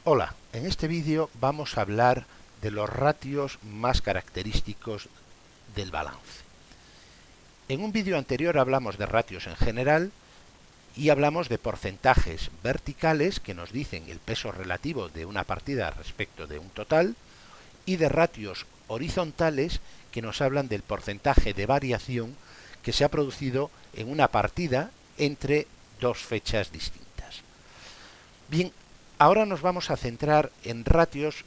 Hola, en este vídeo vamos a hablar de los ratios más característicos del balance. En un vídeo anterior hablamos de ratios en general y hablamos de porcentajes verticales que nos dicen el peso relativo de una partida respecto de un total y de ratios horizontales que nos hablan del porcentaje de variación que se ha producido en una partida entre dos fechas distintas. Bien, ahora nos vamos a centrar en ratios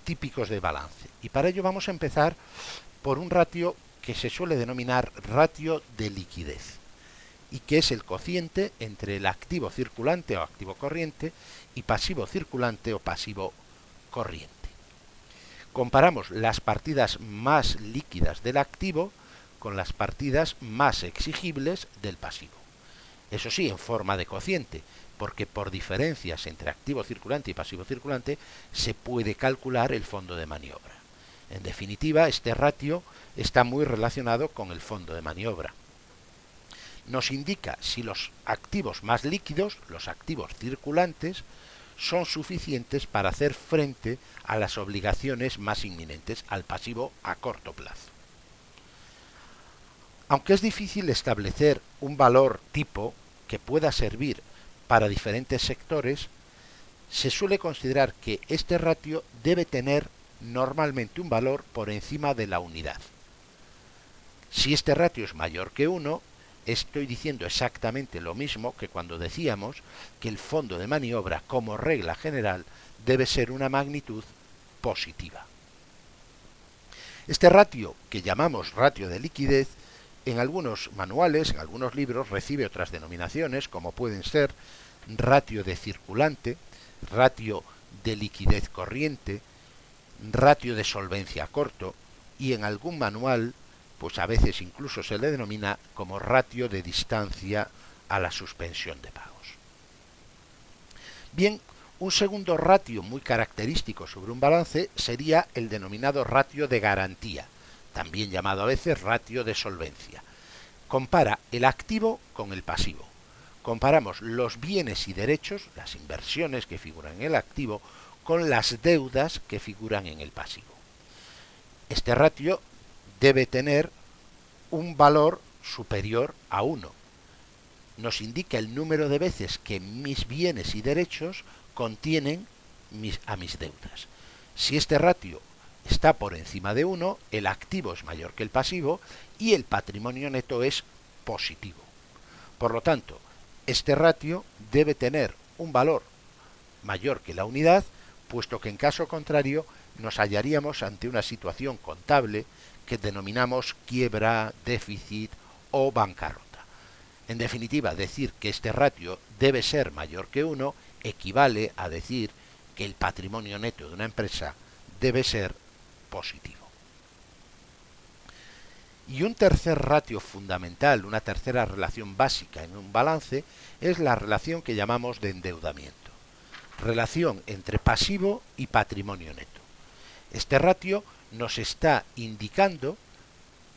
típicos de balance y para ello vamos a empezar por un ratio que se suele denominar ratio de liquidez y que es el cociente entre el activo circulante o activo corriente y pasivo circulante o pasivo corriente. Comparamos las partidas más líquidas del activo con las partidas más exigibles del pasivo. Eso sí, en forma de cociente, porque por diferencias entre activo circulante y pasivo circulante se puede calcular el fondo de maniobra. En definitiva, este ratio está muy relacionado con el fondo de maniobra. Nos indica si los activos más líquidos, los activos circulantes, son suficientes para hacer frente a las obligaciones más inminentes, al pasivo a corto plazo. Aunque es difícil establecer un valor tipo que pueda servir para diferentes sectores, se suele considerar que este ratio debe tener normalmente un valor por encima de la unidad. Si este ratio es mayor que 1, estoy diciendo exactamente lo mismo que cuando decíamos que el fondo de maniobra, como regla general, debe ser una magnitud positiva. Este ratio, que llamamos ratio de liquidez, en algunos manuales, en algunos libros, recibe otras denominaciones, como pueden ser ratio de circulante, ratio de liquidez corriente, ratio de solvencia corto, y en algún manual, pues a veces incluso se le denomina como ratio de distancia a la suspensión de pagos. Bien, un segundo ratio muy característico sobre un balance sería el denominado ratio de garantía, también llamado a veces ratio de solvencia. Compara el activo con el pasivo. Comparamos los bienes y derechos, las inversiones que figuran en el activo, con las deudas que figuran en el pasivo. Este ratio debe tener un valor superior a 1. Nos indica el número de veces que mis bienes y derechos contienen a mis deudas. Si este ratio está por encima de 1, el activo es mayor que el pasivo y el patrimonio neto es positivo. Por lo tanto, este ratio debe tener un valor mayor que la unidad, puesto que en caso contrario nos hallaríamos ante una situación contable que denominamos quiebra, déficit o bancarrota. En definitiva, decir que este ratio debe ser mayor que 1 equivale a decir que el patrimonio neto de una empresa debe ser positivo. Y un tercer ratio fundamental, una tercera relación básica en un balance, es la relación que llamamos de endeudamiento. Relación entre pasivo y patrimonio neto. Este ratio nos está indicando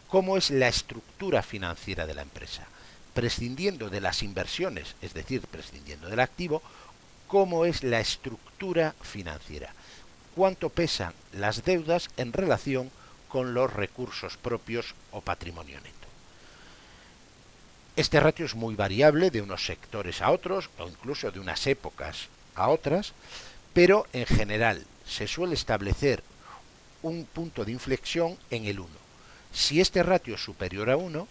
cómo es la estructura financiera de la empresa, prescindiendo de las inversiones, es decir, prescindiendo del activo, cómo es la estructura financiera, cuánto pesan las deudas en relación con los recursos propios o patrimonio neto. Este ratio es muy variable de unos sectores a otros o incluso de unas épocas a otras, pero en general se suele establecer un punto de inflexión en el 1. Si este ratio es superior a 1,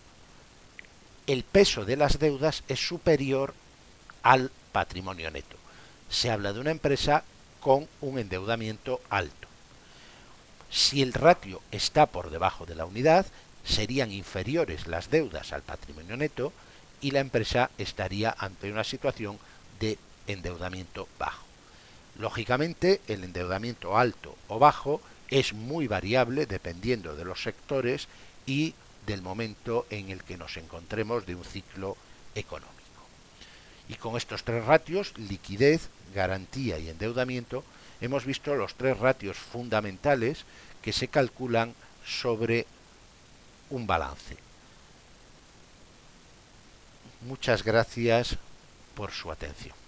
el peso de las deudas es superior al patrimonio neto. Se habla de una empresa con un endeudamiento alto. Si el ratio está por debajo de la unidad, serían inferiores las deudas al patrimonio neto y la empresa estaría ante una situación de endeudamiento bajo. Lógicamente, el endeudamiento alto o bajo es muy variable dependiendo de los sectores y del momento en el que nos encontremos de un ciclo económico. Y con estos tres ratios, liquidez, garantía y endeudamiento, hemos visto los tres ratios fundamentales que se calculan sobre un balance. Muchas gracias por su atención.